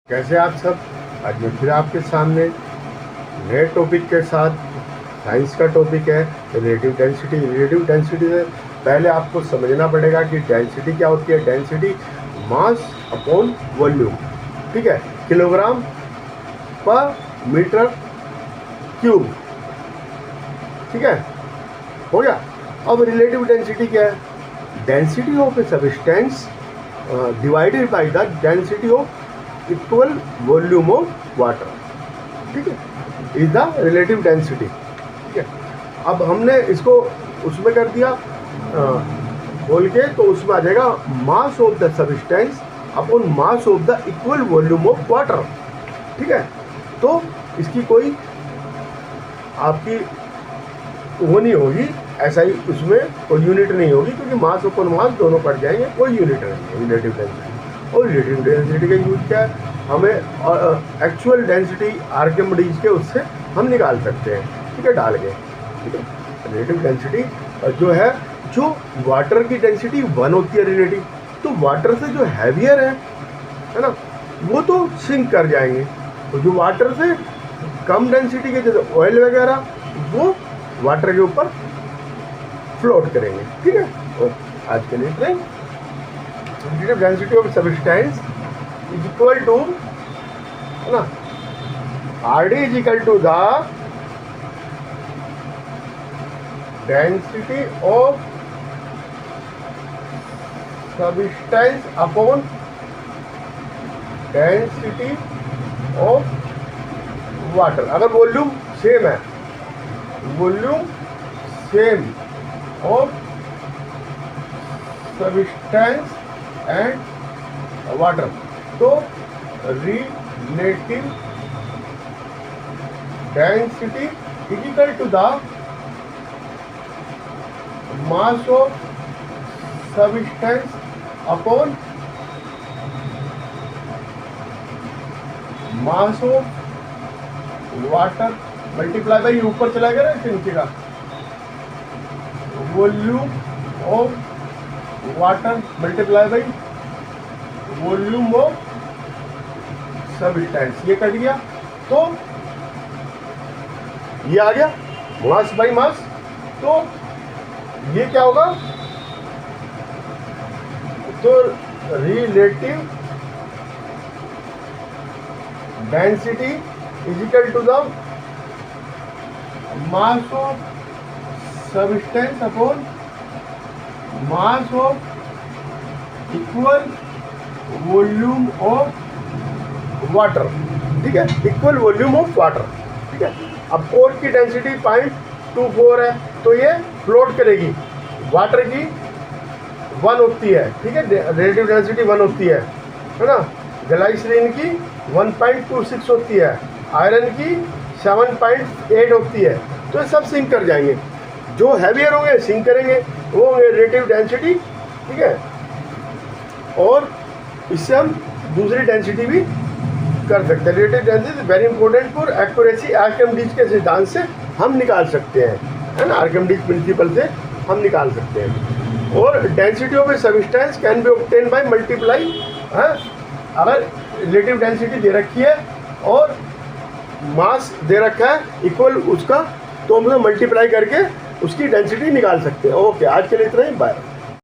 कैसे आप सब। आज मैं फिर आपके सामने नए टॉपिक के साथ। साइंस का टॉपिक है रिलेटिव डेंसिटी। रिलेटिव डेंसिटी से पहले आपको समझना पड़ेगा कि डेंसिटी क्या होती है। डेंसिटी मास अपॉन वॉल्यूम, ठीक है, किलोग्राम पर मीटर क्यूब, ठीक है, हो गया। अब रिलेटिव डेंसिटी क्या है? Density of a substance divided by the density of equal volume of water, ठीक है, इज द रिलेटिव डेंसिटी, ठीक है। अब हमने इसको उसमें कर दिया खोल के, तो उसमें आ जाएगा mass of the substance upon mass of the equal volume of water, ठीक है। तो इसकी कोई आपकी वो नहीं होगी, ऐसा ही उसमें कोई यूनिट नहीं होगी, क्योंकि मास अपॉन मास दोनों कट जाएंगे, कोई यूनिट नहीं है रिलेटिव डेंसिटी। और रिलेटिव डेंसिटी का यूज क्या है? हमें एक्चुअल डेंसिटी आर्किमिडीज के उससे हम निकाल सकते हैं, ठीक है, डाल के, ठीक है। रिलेटिव डेंसिटी जो है, जो वाटर की डेंसिटी 1 होती है रिलेटिव, तो वाटर से जो हैवियर है ना, वो तो सिंक कर जाएंगे। तो जो वाटर से कम डेंसिटी के जैसे ऑयल वगैरह, वो वाटर के ऊपर फ्लोट करेंगे, ठीक है। और आज के लिए इतना ही। Relative density of substance is equal to, है ना, R D is equal to the density of substance upon density of water. अगर वॉल्यूम सेम है, volume same of substance and water, तो relative density is equal to the mass of substance upon mass of water multiply by, ऊपर चला गया ना इससे नीचे का, volume of water multiply by volume of substance. ये कट गया, तो ये आ गया मास बाई मास। तो ये क्या होगा? तो relative density is equal to the mass of substance upon mass of equal volume of water, ठीक है, इक्वल वॉल्यूम ऑफ वाटर, ठीक है। अब कोर की डेंसिटी 0.24 है, तो ये फ्लोट करेगी। वाटर की 1 होती है, ठीक है, रिलेटिव डेंसिटी 1 होती है ना। ग्लाइसरीन की 1.26 होती है, आयरन की 7.8 होती है। तो ये सब सिंक कर जाएंगे। जो हैवियर होंगे सिंक करेंगे, वो होंगे रिलेटिव डेंसिटी, ठीक है। और इससे हम दूसरी डेंसिटी भी कर सकते हैं। Relative density very important for accuracy. Archimedes के सिद्धांत से हम निकाल सकते हैं, है ना, आर्किमिडीज प्रिंसिपल से हम निकाल सकते हैं। और density of a substance can be obtain by multiply, है, अगर रिलेटिव डेंसिटी दे रखी है और मास दे रखा है इक्वल उसका, तो हम उसे मल्टीप्लाई करके उसकी डेंसिटी निकाल सकते हैं। ओके, आज के लिए इतना ही, बाय।